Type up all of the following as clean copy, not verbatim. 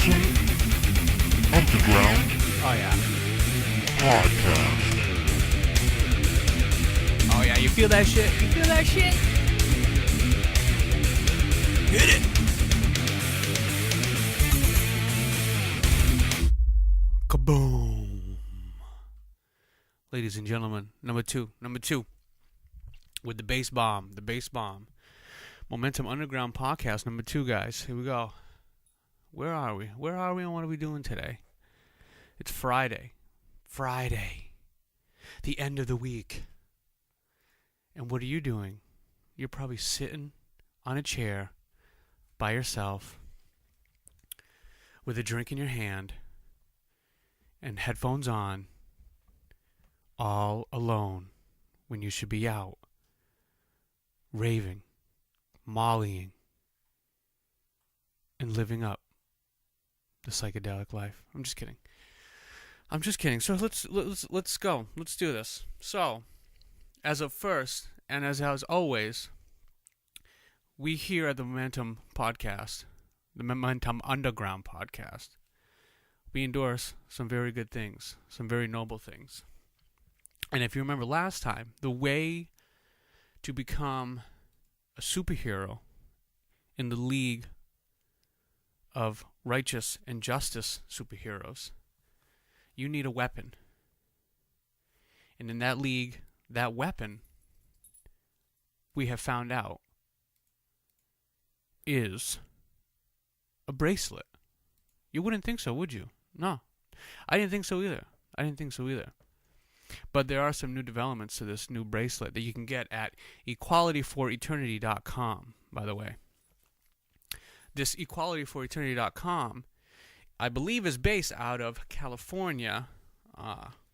Underground Oh yeah. Podcast. Oh yeah. You feel that shit? You feel that shit? Hit it. Kaboom. Ladies and gentlemen, number two. With the bass bomb. Momentum Underground Podcast number 2, guys. Here we go. Where are we and what are we doing today? It's Friday. The end of the week. And what are you doing? You're probably sitting on a chair by yourself with a drink in your hand and headphones on, all alone, when you should be out raving, mollying, and living up the psychedelic life. I'm just kidding. So let's go. Let's do this. So, as of first, and as always, we here at the Momentum Podcast, the Momentum Underground Podcast, we endorse some very good things, some very noble things. And if you remember last time, the way to become a superhero in the league of righteous and justice superheroes, you need a weapon. And in that league, that weapon, we have found out, is a bracelet. You wouldn't think so, would you? No. I didn't think so either. But there are some new developments to this new bracelet that you can get at equalityforeternity.com, by the way. This equalityforeternity.com, I believe, is based out of California,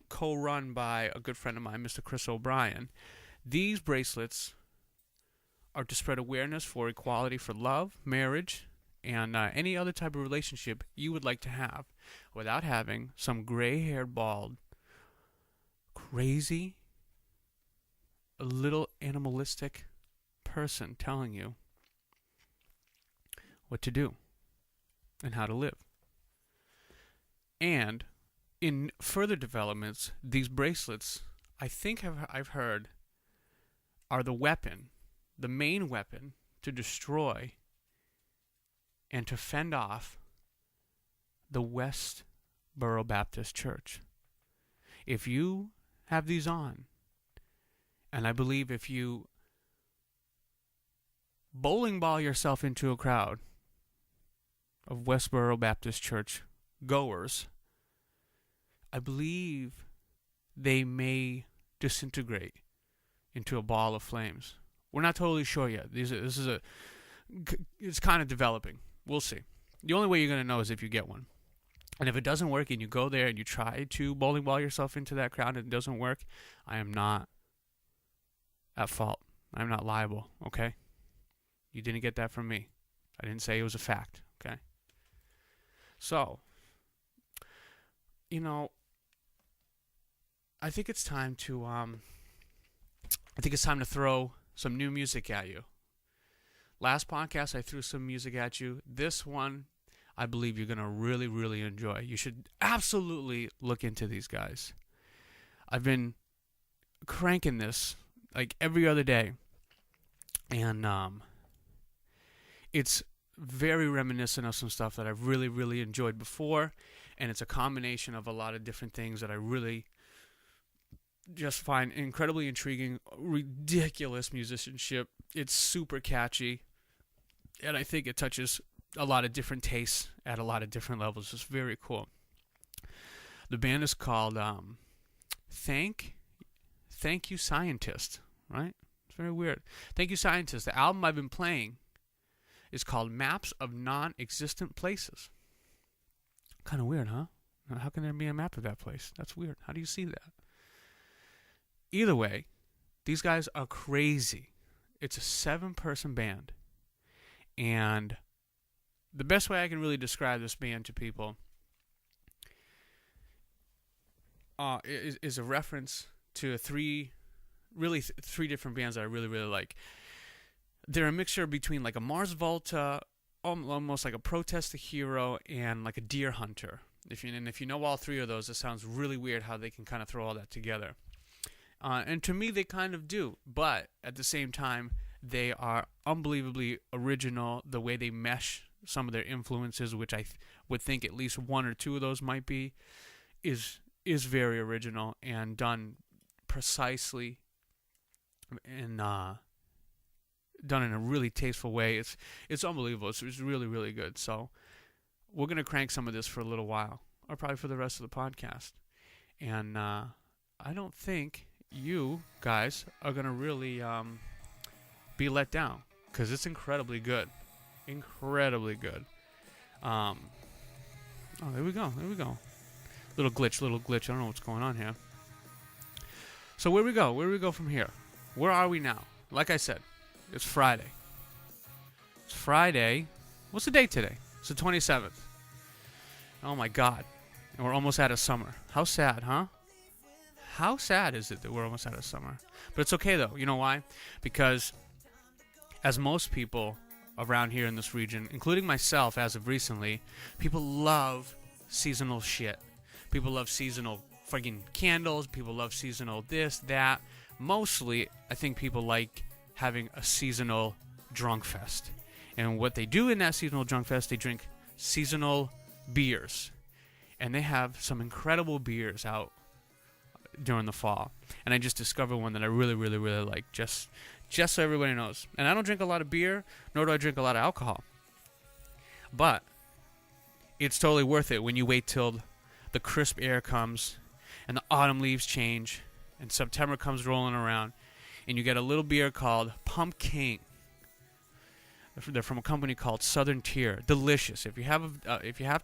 co-run by a good friend of mine, Mr. Chris O'Brien. These bracelets are to spread awareness for equality for love, marriage, and any other type of relationship you would like to have without having some gray-haired, bald, crazy, a little animalistic person telling you what to do and how to live. And in further developments, these bracelets, I think I've heard, are the weapon, the main weapon to destroy and to fend off the Westboro Baptist Church. If you have these on, and I believe if you bowling ball yourself into a crowd of Westboro Baptist Church goers, I believe they may disintegrate into a ball of flames. We're not totally sure yet. It's kind of developing. We'll see. The only way you're going to know is if you get one. And if it doesn't work and you go there and you try to bowling ball yourself into that crowd and it doesn't work, I am not at fault. I'm not liable, okay? You didn't get that from me. I didn't say it was a fact, okay? So, I think it's time to throw some new music at you. Last podcast, I threw some music at you. This one, I believe you're going to really, really enjoy. You should absolutely look into these guys. I've been cranking this like every other day. And it's very reminiscent of some stuff that I've really, really enjoyed before. And it's a combination of a lot of different things that I really just find incredibly intriguing. Ridiculous musicianship. It's super catchy. And I think it touches a lot of different tastes at a lot of different levels. It's very cool. The band is called Thank You Scientist, right? It's very weird. Thank You Scientist. The album I've been playing is called Maps of Non-Existent Places. Kind of weird, huh? How can there be a map of that place? That's weird. How do you see that? Either way, these guys are crazy. It's a 7-person band. And the best way I can really describe this band to people is a reference to three different bands that I really, really like. They're a mixture between like a Mars Volta, almost like a protest hero and like a deer hunter. If you know all three of those, it sounds really weird how they can kind of throw all that together. And to me, they kind of do. But at the same time, they are unbelievably original. The way they mesh some of their influences, which I would think at least one or two of those might be, is very original and done precisely and done in a really tasteful way. It's unbelievable. It's really, really good. So we're going to crank some of this for a little while, or probably for the rest of the podcast. And I don't think you guys are going to really be let down, because it's incredibly good. Incredibly good. Oh, there we go. Little glitch. I don't know what's going on here. So where we go from here? Where are we now? Like I said, it's Friday. What's the date today? It's the 27th. Oh my God. And we're almost out of summer. How sad, huh? How sad is it that we're almost out of summer? But it's okay though. You know why? Because as most people around here in this region, including myself as of recently, people love seasonal shit. People love seasonal friggin' candles. People love seasonal this, that. Mostly, I think people like having a seasonal drunk fest. And what they do in that seasonal drunk fest, they drink seasonal beers. And they have some incredible beers out during the fall. And I just discovered one that I really, really, really like, just so everybody knows. And I don't drink a lot of beer, nor do I drink a lot of alcohol. But it's totally worth it when you wait till the crisp air comes and the autumn leaves change and September comes rolling around and you get a little beer called Pumpkin. They're from a company called Southern Tier. Delicious. If you have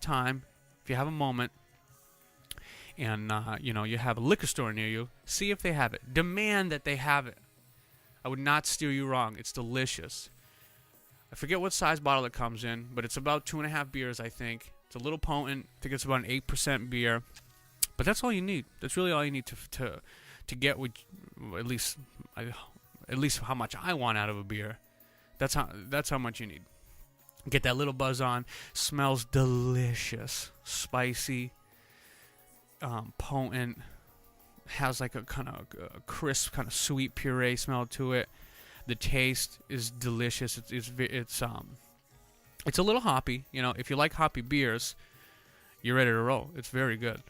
time, if you have a moment, and you have a liquor store near you, see if they have it. Demand that they have it. I would not steer you wrong. It's delicious. I forget what size bottle it comes in, but it's about 2.5 beers, I think. It's a little potent. I think it's about an 8% beer. But that's all you need. That's really all you need to get with, at least how much I want out of a beer. That's how much you need. Get that little buzz on. Smells delicious. Spicy. Potent. Has like a kind of crisp, kind of sweet puree smell to it. The taste is delicious. It's a little hoppy. You know, if you like hoppy beers, you're ready to roll. It's very good.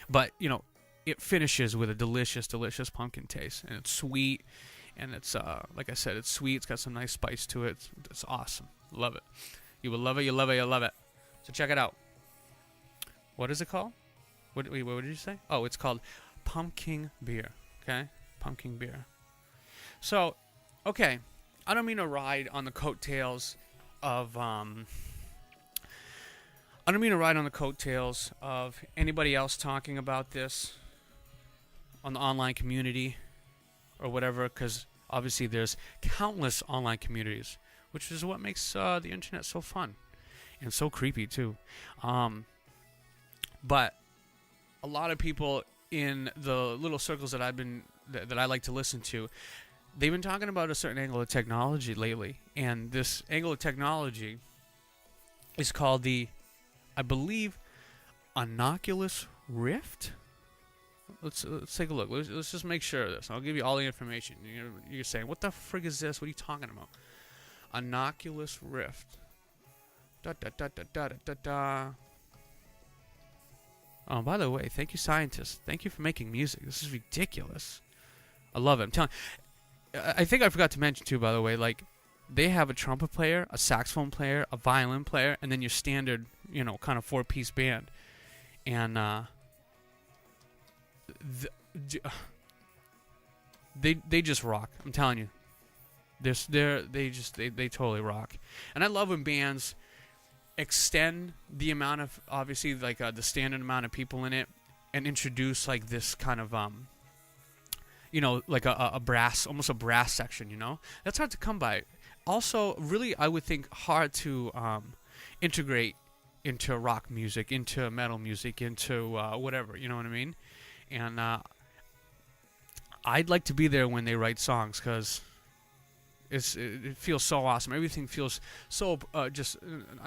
But it finishes with a delicious, delicious pumpkin taste, and it's sweet, and it's like I said, it's sweet. It's got some nice spice to it. It's awesome. Love it. You will love it. You love it. You love it. So check it out. What is it called? What did you say? Oh, it's called Pumpkin Beer. Okay? Pumpkin Beer. So, okay. I don't mean to ride on the coattails of anybody else talking about this on the online community or whatever, because obviously there's countless online communities, which is what makes the internet so fun and so creepy too. But a lot of people in the little circles that I like to listen to, they've been talking about a certain angle of technology lately, and this angle of technology is called I believe, Oculus Rift. Let's take a look. Let's just make sure of this. I'll give you all the information. You're saying, what the frig is this? What are you talking about? Oculus Rift. Oh, by the way, thank you, scientists. Thank you for making music. This is ridiculous. I love it. I'm telling you. I think I forgot to mention, too, by the way, like, they have a trumpet player, a saxophone player, a violin player, and then your standard, kind of 4-piece band. And they just rock. I'm telling you. They totally rock. And I love when bands extend the amount of, obviously, like the standard amount of people in it, and introduce like this kind of like a brass, almost a brass section. That's hard to come by. Also, really, I would think hard to integrate into rock music, into metal music, into whatever. You know what I mean? And I'd like to be there when they write songs, because It feels so awesome. Everything feels so just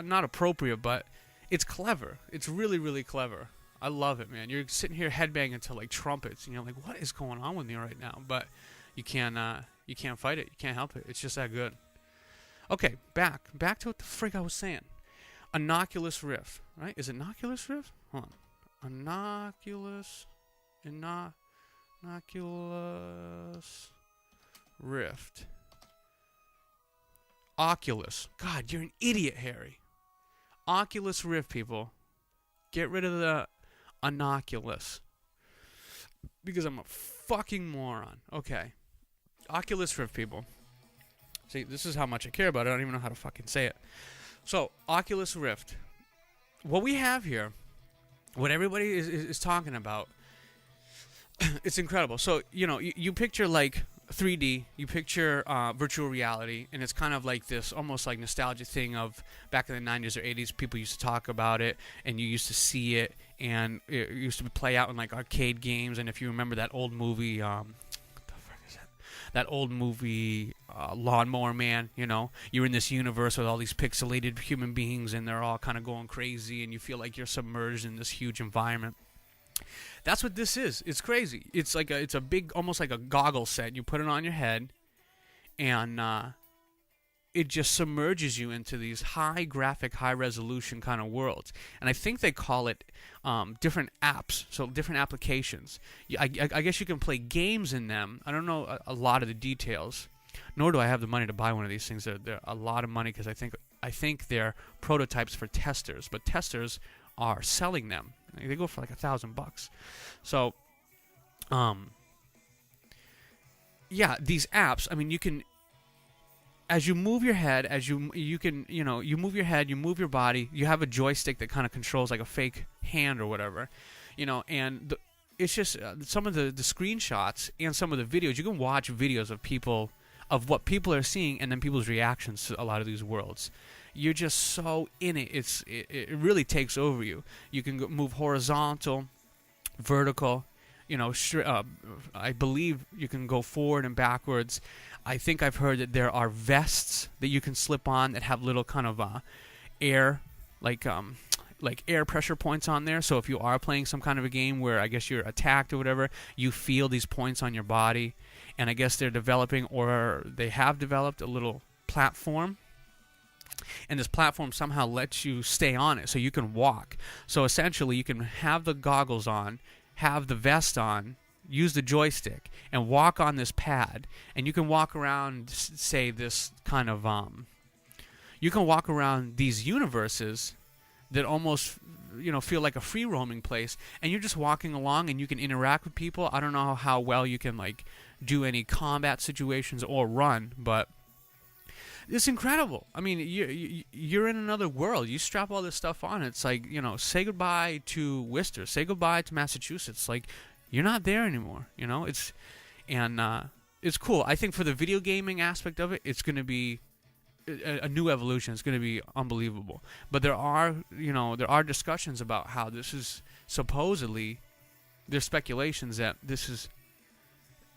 not appropriate, but it's clever. It's really, really clever. I love it, man. You're sitting here headbanging to like trumpets, and you're like, "What is going on with me right now?" But you can't fight it. You can't help it. It's just that good. Okay, back to what the frig I was saying. An Oculus Rift, right? Is it Oculus Rift? Hold on. An Oculus Rift. Oculus. God, you're an idiot, Harry. Oculus Rift, people. Get rid of the Oculus. Because I'm a fucking moron. Okay. Oculus Rift, people. See, this is how much I care about it. I don't even know how to fucking say it. So, Oculus Rift. What we have here, what everybody is talking about, it's incredible. So, you picture like 3D, you picture virtual reality, and it's kind of like this almost like nostalgia thing of back in the 90s or 80s. People used to talk about it, and you used to see it, and it used to play out in like arcade games. And if you remember that old movie, what the fuck is that? That old movie, Lawnmower Man, you're in this universe with all these pixelated human beings, and they're all kind of going crazy, and you feel like you're submerged in this huge environment. That's what this is. It's crazy. It's a big, almost like a goggle set. You put it on your head, and it just submerges you into these high graphic, high resolution kind of worlds. And I think they call it different apps, so different applications. I guess you can play games in them. I don't know a lot of the details, nor do I have the money to buy one of these things. They're a lot of money because I think they're prototypes for testers, but testers are selling them. They go for like $1,000. So, yeah, these apps. I mean, you can, as you move your head, you move your head, you move your body. You have a joystick that kind of controls like a fake hand or whatever, and it's just some of the screenshots and some of the videos. You can watch videos of what people are seeing, and then people's reactions to a lot of these worlds. You're just so in it. It really takes over you. You can move horizontal, vertical. I believe you can go forward and backwards. I think I've heard that there are vests that you can slip on that have little kind of air, like air pressure points on there. So if you are playing some kind of a game where I guess you're attacked or whatever, you feel these points on your body. And I guess they're developing, or they have developed, a little platform. And this platform somehow lets you stay on it so you can walk. So essentially you can have the goggles on, have the vest on, use the joystick, and walk on this pad. And you can walk around, say, this kind of... you can walk around these universes that almost, feel like a free-roaming place. And you're just walking along, and you can interact with people. I don't know how well you can, do any combat situations or run, but... it's incredible. I mean, you're in another world. You strap all this stuff on. It's like, say goodbye to Worcester. Say goodbye to Massachusetts. Like, you're not there anymore. It's cool. I think for the video gaming aspect of it, it's going to be a new evolution. It's going to be unbelievable. But there are discussions about how this is supposedly, there's speculations that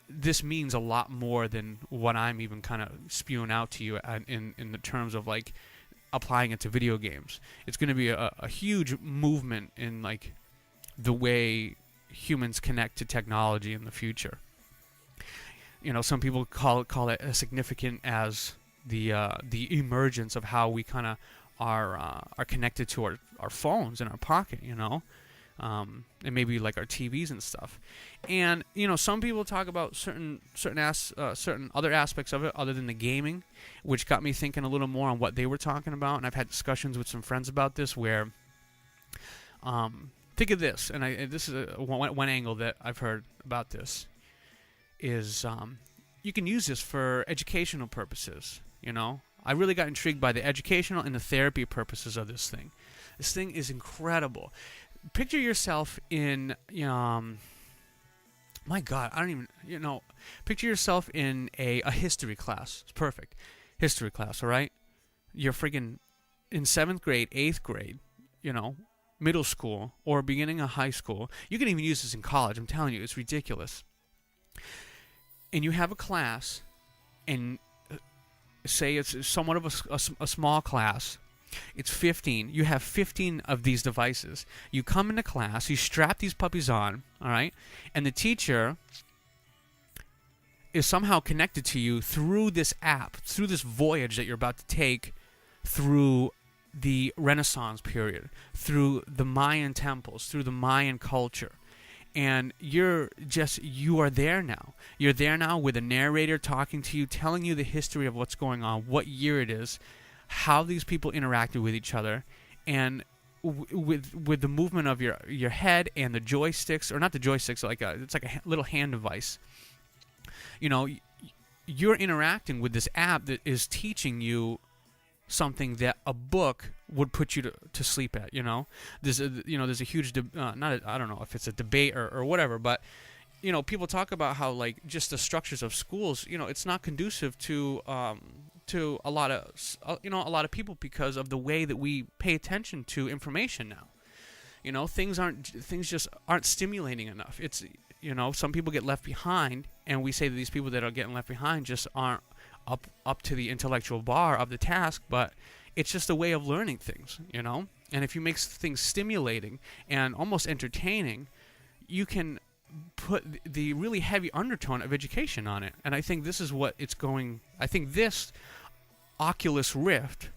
this means a lot more than what I'm even kind of spewing out to you in the terms of applying it to video games. It's going to be a huge movement in the way humans connect to technology in the future. Some people call it as significant as the emergence of how we kind of are connected to our phones in our pocket. And maybe our TVs and stuff. And some people talk about certain other aspects of it other than the gaming, which got me thinking a little more on what they were talking about. And I've had discussions with some friends about this where think of this, and this is one angle that I've heard about this is you can use this for educational purposes. I really got intrigued by the educational and the therapy purposes of this thing. This thing is incredible. Picture yourself in, my God, I don't even, picture yourself in a history class. It's perfect. History class, all right? You're friggin' in 7th grade, 8th grade, middle school, or beginning of high school. You can even use this in college. I'm telling you, it's ridiculous. And you have a class, and say it's somewhat of a small class. It's 15. You have 15 of these devices. You come into class, you strap these puppies on, all right? And the teacher is somehow connected to you through this app, through this voyage that you're about to take through the Renaissance period, through the Mayan temples, through the Mayan culture. And you are there now. You're there now with a narrator talking to you, telling you the history of what's going on, what year it is, how these people interacted with each other, and with the movement of your head and the joysticks, or not the joysticks, it's like a little hand device. You know, you're interacting with this app that is teaching you something that a book would put you to sleep at. You know, there's a huge I don't know if it's a debate or whatever, but you know, people talk about how like just the structures of schools, you know, it's not conducive to a lot of people because of the way that we pay attention to information now. You know, things just aren't stimulating enough. It's, you know, some people get left behind, and we say that these people that are getting left behind just aren't up to the intellectual bar of the task, but it's just a way of learning things, you know? And if you make things stimulating and almost entertaining, you can put the really heavy undertone of education on it. And I think this is what it's going... I think this Oculus Rift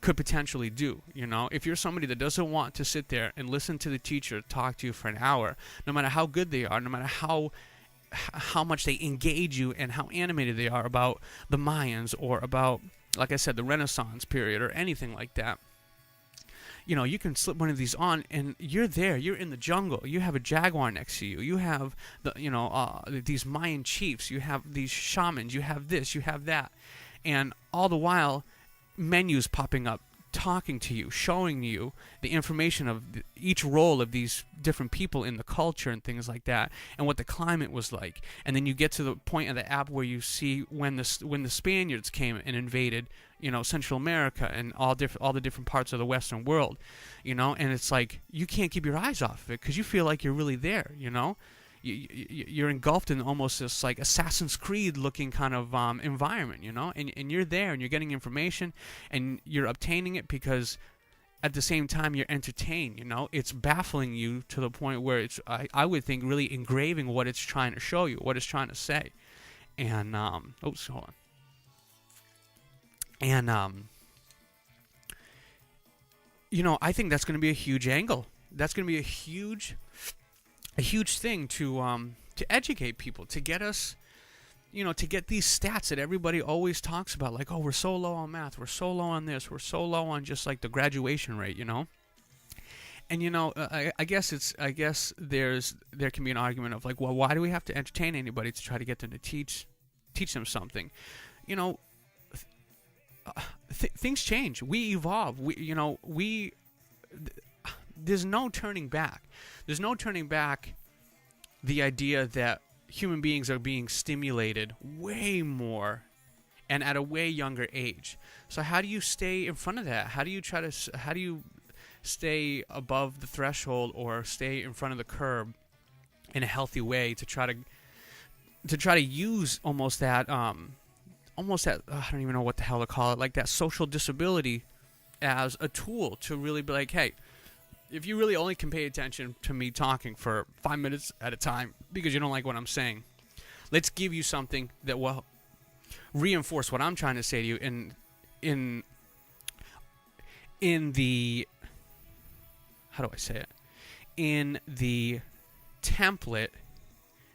could potentially do, you know? If you're somebody that doesn't want to sit there and listen to the teacher talk to you for an hour, no matter how good they are, no matter how much they engage you and how animated they are about the Mayans or about, like I said, the Renaissance period or anything like that, you know, you can slip one of these on and you're there. You're in the jungle. You have a jaguar next to you. You have these Mayan chiefs. You have these shamans. You have this. You have that. And all the while, menus popping up, talking to you, showing you the information of each role of these different people in the culture and things like that, and what the climate was like. And then you get to the point of the app where you see when the Spaniards came and invaded, you know, Central America and all the different parts of the Western world, you know. And it's like you can't keep your eyes off of it because you feel like you're really there, you know. You're engulfed in almost this like Assassin's Creed looking kind of environment, you know, and you're there and you're getting information and you're obtaining it because at the same time you're entertained, you know. It's baffling you to the point where it's, I would think, really engraving what it's trying to show you, what it's trying to say. And hold on. And you know, I think that's going to be a huge angle. That's going to be a huge thing to educate people, to get us, you know, to get these stats that everybody always talks about, like, oh, we're so low on math, we're so low on this, we're so low on just like the graduation rate, you know. And you know, I guess there can be an argument of like, well, why do we have to entertain anybody to try to get them to teach them something? You know, things change, we evolve, there's no turning back. There's no turning back the idea that human beings are being stimulated way more and at a way younger age. So how do you stay in front of that? How do you stay above the threshold or stay in front of the curb in a healthy way to try to use almost that I don't even know what the hell to call it, like that social disability as a tool to really be like, hey, if you really only can pay attention to me talking for 5 minutes at a time because you don't like what I'm saying, let's give you something that will reinforce what I'm trying to say to you in the, how do I say it? In the template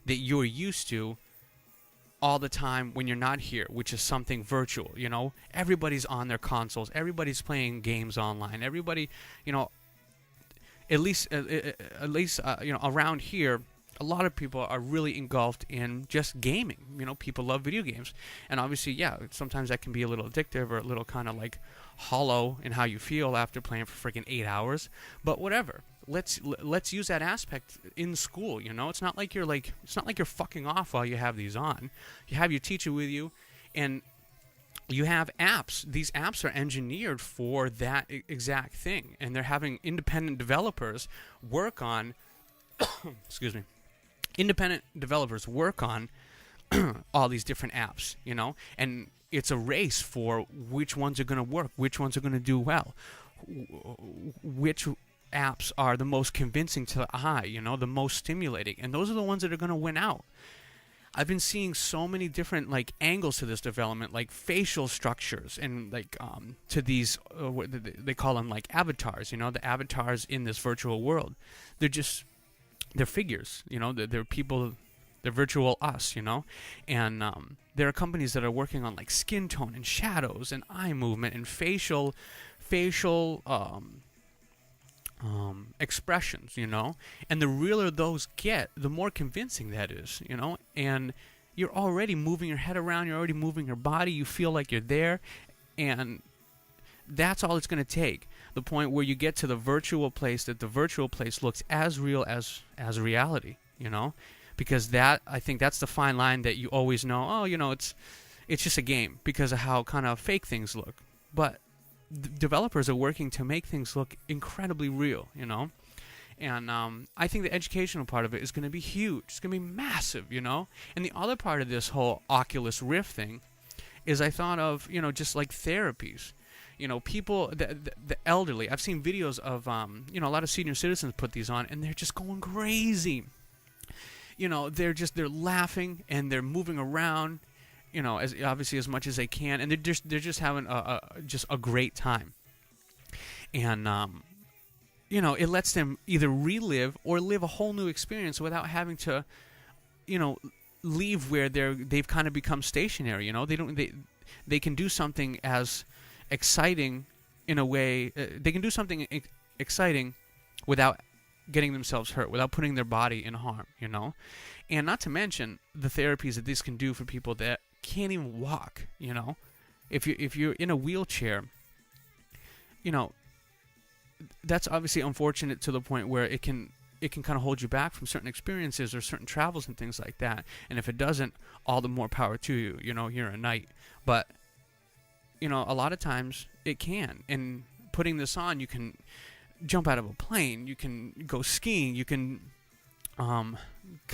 that you're used to all the time when you're not here, which is something virtual, you know? Everybody's on their consoles. Everybody's playing games online. Everybody, you know, at least you know, around here, a lot of people are really engulfed in just gaming. You know, people love video games, and obviously, yeah, sometimes that can be a little addictive or a little kind of like hollow in how you feel after playing for freaking 8 hours. But whatever, let's use that aspect in school. You know, it's not like you're fucking off while you have these on. You have your teacher with you, and you have apps. These apps are engineered for that exact thing, and they're having independent developers work on excuse me, independent developers work on all these different apps, you know. And it's a race for which ones are going to work, which ones are going to do well, which apps are the most convincing to the eye, the most stimulating, and those are the ones that are going to win out. I've been seeing so many different angles to this development, like facial structures, and to these what they call them avatars. The avatars in this virtual world. They're figures. They're people. They're virtual us. And there are companies that are working on skin tone and shadows and eye movement and facial expressions, and the realer those get, the more convincing that is, and you're already moving your head around, you're already moving your body, you feel like you're there, and that's all it's going to take. The point where you get to the virtual place, that the virtual place looks as real as reality, because I think that's the fine line that you always know, it's just a game because of how kind of fake things look, but developers are working to make things look incredibly real, and I think the educational part of it is going to be huge. It's going to be massive, and the other part of this whole Oculus Rift thing is I thought of, just therapies. People, the elderly. I've seen videos of, a lot of senior citizens put these on, and they're just going crazy. They're laughing and they're moving around, as obviously as much as they can, and they're just having a great time. And it lets them either relive or live a whole new experience without having to, leave where they've kind of become stationary. They can do something as exciting in a way. They can do something exciting without getting themselves hurt, without putting their body in harm. And not to mention the therapies that this can do for people that can't even walk. If you're in a wheelchair, that's obviously unfortunate to the point where it can kind of hold you back from certain experiences or certain travels and things like that. And if it doesn't, all the more power to you. You're a knight. But a lot of times it can. And putting this on, you can jump out of a plane. You can go skiing. You can go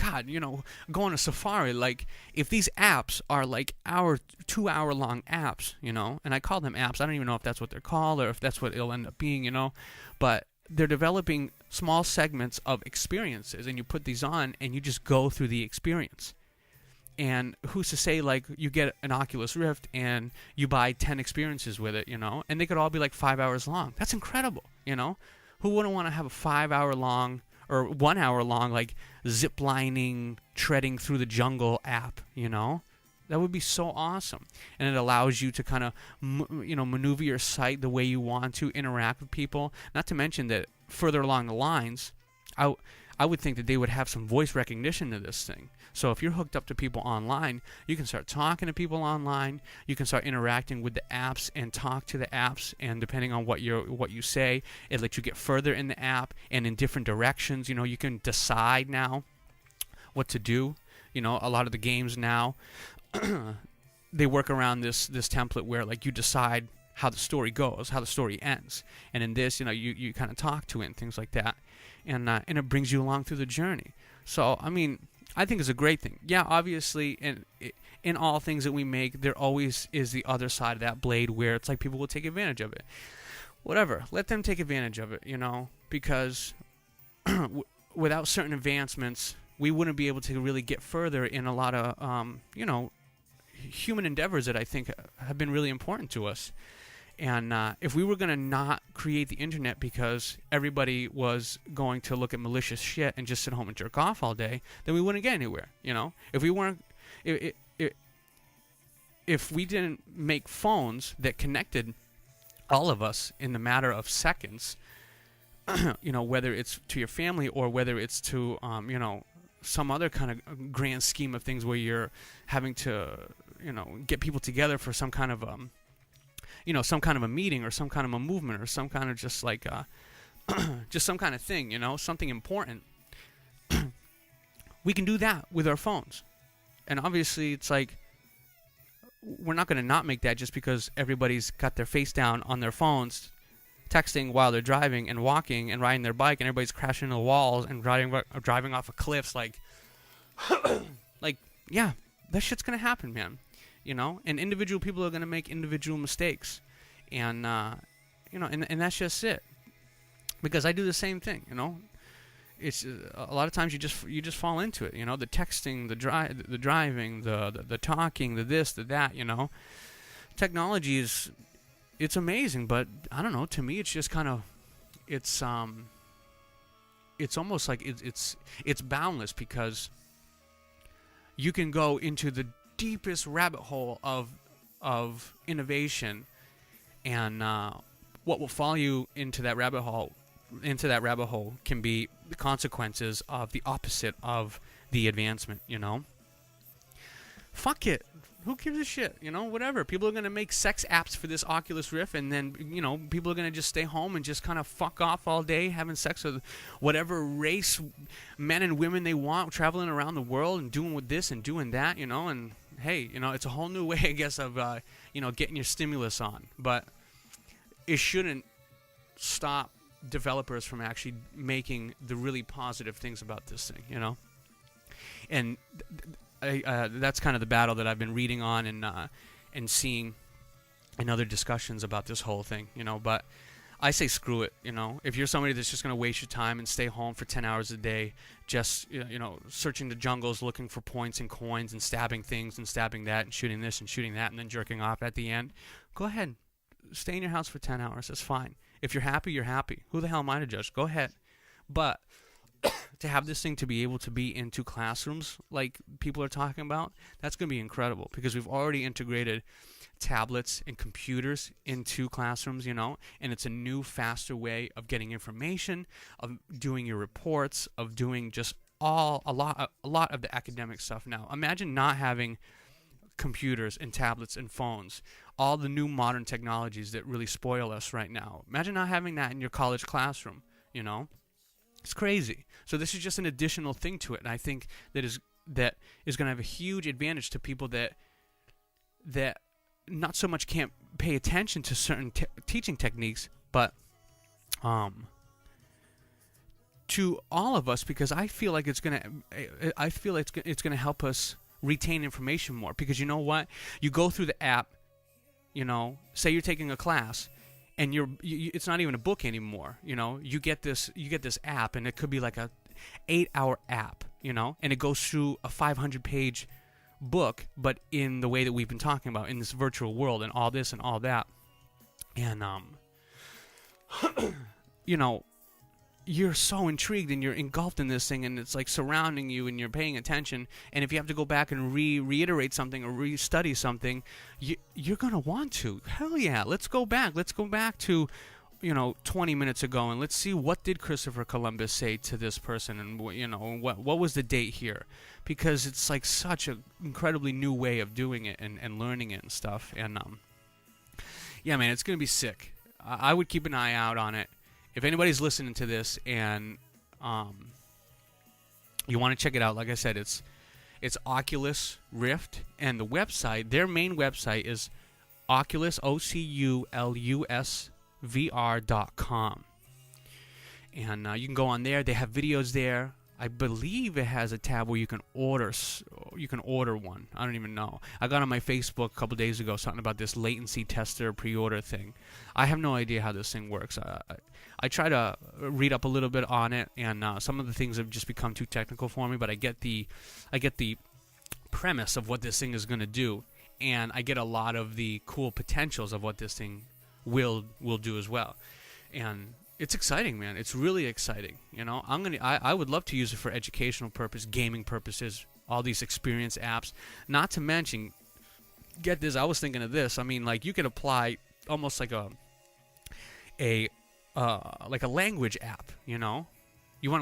on a safari. If these apps are 2-hour long apps, and I call them apps, I don't even know if that's what they're called or if that's what it'll end up being, but they're developing small segments of experiences, and you put these on and you just go through the experience. And who's to say you get an Oculus Rift and you buy 10 experiences with it, and they could all be 5 hours long. That's incredible, Who wouldn't want to have a 5-hour long or 1 hour long, zip lining, treading through the jungle app, That would be so awesome. And it allows you to kind of, maneuver your sight the way you want to, interact with people. Not to mention that further along the lines, I would think that they would have some voice recognition to this thing. So if you're hooked up to people online, you can start talking to people online. You can start interacting with the apps and talk to the apps. And depending on what you say, it lets you get further in the app and in different directions. You can decide now what to do. A lot of the games now, they work around this template where you decide how the story goes, how the story ends. And in this, you kind of talk to it and things like that. And it brings you along through the journey. So, I think it's a great thing. Yeah, obviously, in all things that we make, there always is the other side of that blade where it's people will take advantage of it. Whatever. Let them take advantage of it, because without certain advancements, we wouldn't be able to really get further in a lot of, human endeavors that I think have been really important to us. And if we were going to not create the internet because everybody was going to look at malicious shit and just sit home and jerk off all day, then we wouldn't get anywhere. If we weren't, if we didn't make phones that connected all of us in the matter of seconds, whether it's to your family or whether it's to, some other kind of grand scheme of things where you're having to, get people together for some kind of some kind of a meeting or some kind of a movement or some kind of just just some kind of thing, something important. We can do that with our phones. And obviously it's we're not going to not make that just because everybody's got their face down on their phones, texting while they're driving and walking and riding their bike, and everybody's crashing into the walls and driving off of cliffs. Yeah, that shit's going to happen, man. and individual people are going to make individual mistakes, and and that's just it, because I do the same thing. It's a lot of times you just fall into it. The texting, the driving, the talking, the this, the that. Technology it's amazing, but I don't know. To me, it's just kind of it's almost like it's boundless, because you can go into the deepest rabbit hole of innovation, and what will follow you into that rabbit hole can be the consequences of the opposite of the advancement. Fuck it. Who gives a shit? Whatever. People are going to make sex apps for this Oculus Rift, and then, people are going to just stay home and just kind of fuck off all day, having sex with whatever race, men and women they want, traveling around the world and doing with this and doing that, and hey, it's a whole new way, I guess, of, getting your stimulus on. But it shouldn't stop developers from actually making the really positive things about this thing, And that's kind of the battle that I've been reading on and seeing in other discussions about this whole thing, But I say screw it, If you're somebody that's just going to waste your time and stay home for 10 hours a day, just, searching the jungles, looking for points and coins and stabbing things and stabbing that and shooting this and shooting that and then jerking off at the end, go ahead. Stay in your house for 10 hours. That's fine. If you're happy, you're happy. Who the hell am I to judge? Go ahead. But to have this thing to be able to be into classrooms like people are talking about, that's going to be incredible, because we've already integrated tablets and computers into classrooms, and it's a new, faster way of getting information, of doing your reports, of doing just a lot of the academic stuff now. Imagine not having computers and tablets and phones, all the new modern technologies that really spoil us right now. Imagine not having that in your college classroom, It's crazy. So this is just an additional thing to it, and I think that is going to have a huge advantage to people that not so much can't pay attention to certain teaching techniques, but to all of us, because I feel like it's going to help us retain information more. Because you know what? You go through the app, say you're taking a class, and it's not even a book anymore. You get this app, and it could be like a 8-hour app, and it goes through a 500-page book, but in the way that we've been talking about, in this virtual world, and all this and all that, and you're so intrigued and you're engulfed in this thing, and it's like surrounding you, and you're paying attention. And if you have to go back and reiterate something or re-study something, you're going to want to. Hell yeah, let's go back. Let's go back to, 20 minutes ago, and let's see, what did Christopher Columbus say to this person, and what was the date here? Because it's like such an incredibly new way of doing it and learning it and stuff. And yeah, man, it's going to be sick. I would keep an eye out on it. If anybody's listening to this and you want to check it out, like I said, it's Oculus Rift, and the website, their main website is Oculus, OCULUSVR.com. And you can go on there. They have videos there. I believe it has a tab where you can order one. I don't even know. I got on my Facebook a couple days ago something about this latency tester pre-order thing. I have no idea how this thing works. I try to read up a little bit on it, and some of the things have just become too technical for me. But I get the premise of what this thing is going to do, and I get a lot of the cool potentials of what this thing will do as well. And it's exciting, man. It's really exciting. I would love to use it for educational purpose, gaming purposes, all these experience apps. Not to mention, get this, I was thinking of this. I mean, like, you could apply almost like a language app, You want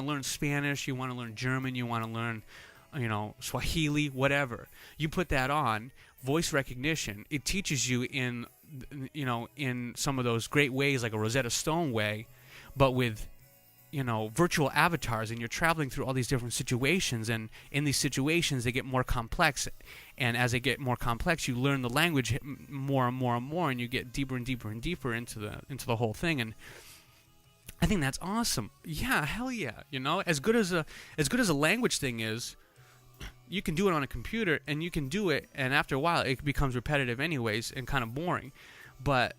to learn Spanish, you want to learn German, you want to learn, Swahili, whatever. You put that on, voice recognition, it teaches you in some of those great ways, like a Rosetta Stone way, but with, virtual avatars, and you're traveling through all these different situations, and in these situations they get more complex, and as they get more complex, you learn the language more and more and more, and you get deeper and deeper and deeper into the whole thing. And I think that's awesome. Yeah, hell yeah. As good as a language thing is, you can do it on a computer, and you can do it, and after a while it becomes repetitive anyways and kind of boring. But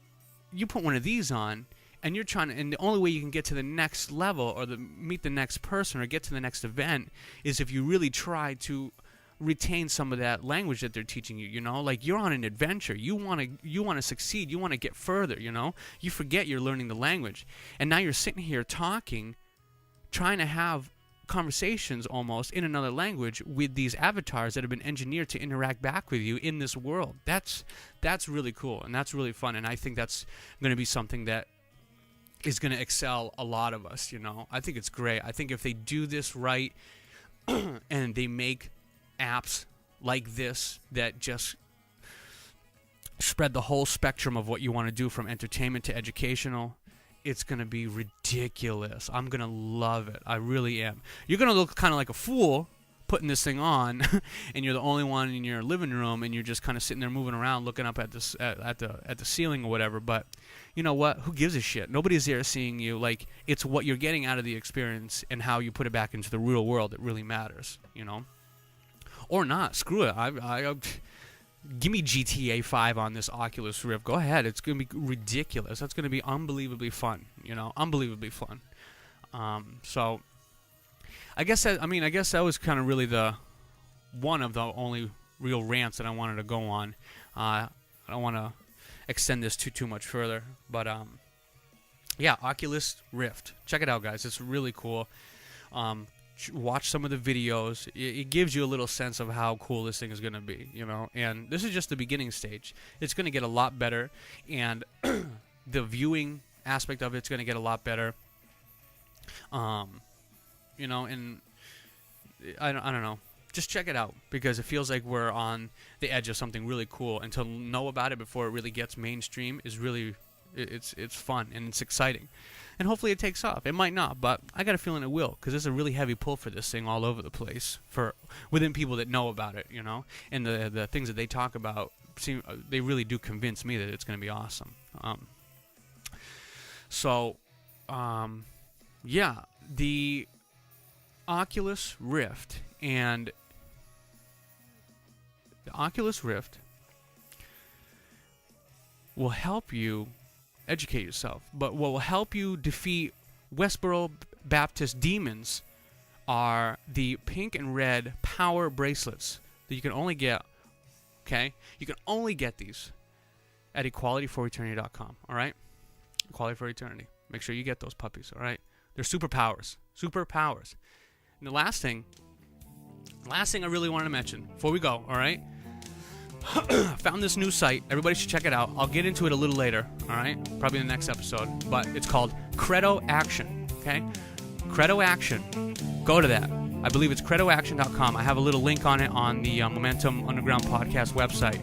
you put one of these on, and you're trying to, and the only way you can get to the next level or meet the next person or get to the next event is if you really try to retain some of that language that they're teaching you. You know, like, you're on an adventure. You want to succeed. You want to get further. You know, you forget you're learning the language, and now you're sitting here talking, trying to have conversations almost in another language with these avatars that have been engineered to interact back with you in this world. That's really cool, and that's really fun, and I think that's going to be something that is going to excel a lot of us. You know, I think it's great. I think if they do this right and they make apps like this that just spread the whole spectrum of what you want to do, from entertainment to educational, it's going to be ridiculous. I'm going to love it. I really am. You're going to look kind of like a fool putting this thing on, and you're the only one in your living room, and you're just kind of sitting there moving around, looking up at this at the ceiling or whatever. But you know what? Who gives a shit? Nobody's there seeing you. Like, it's what you're getting out of the experience and how you put it back into the real world that really matters. You know, or not. Screw it. I give me GTA 5 on this Oculus Rift. Go ahead. It's going to be ridiculous. That's going to be unbelievably fun. You know, unbelievably fun. So I guess that was kind of really one of the only real rants that I wanted to go on. I don't want to extend this too much further, but yeah, Oculus Rift. Check it out, guys. It's really cool. Watch some of the videos. It gives you a little sense of how cool this thing is going to be, you know. And this is just the beginning stage. It's going to get a lot better, and the viewing aspect of it's going to get a lot better. You know, and I don't know. Just check it out, because it feels like we're on the edge of something really cool, and to know about it before it really gets mainstream is really, it's fun and it's exciting. And hopefully it takes off. It might not, but I got a feeling it will, because there's a really heavy pull for this thing all over the place within people that know about it, you know. And the things that they talk about, they really do convince me that it's going to be awesome. Yeah, the Oculus Rift will help you educate yourself, but what will help you defeat Westboro Baptist demons are the pink and red power bracelets that you can only get. Okay, you can only get these at equalityforeternity.com. All right, Equality for Eternity. Make sure you get those puppies. All right, they're superpowers. And the last thing I really wanted to mention before we go. All right. Found this new site. Everybody should check it out. I'll get into it a little later, all right? Probably in the next episode. But it's called Coda Action, okay? Coda Action. Go to that. I believe it's credoaction.com. I have a little link on it on the Momentum Underground Podcast website.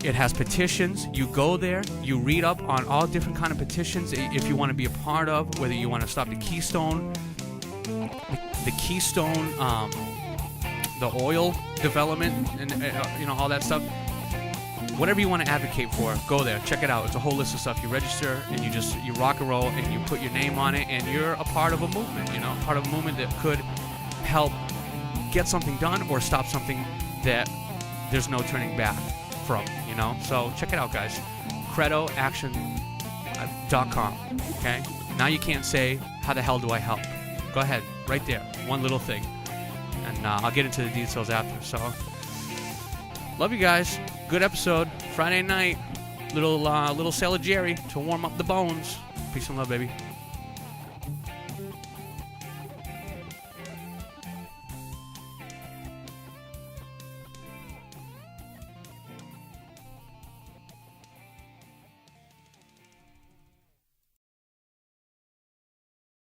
It has petitions. You go there. You read up on all different kind of petitions if you want to be a part of, whether you want to stop the Keystone, the oil development, and you know, all that stuff. Whatever you want to advocate for, go there, check it out. It's a whole list of stuff. You register, and you rock and roll, and you put your name on it, and you're a part of a movement. You know, part of a movement that could help get something done or stop something that there's no turning back from. You know, so check it out, guys. credoaction.com. Okay. Now you can't say, "How the hell do I help?" Go ahead, right there. One little thing. And I'll get into the details after. So, love you guys. Good episode. Friday night. Little Sailor Jerry to warm up the bones. Peace and love, baby.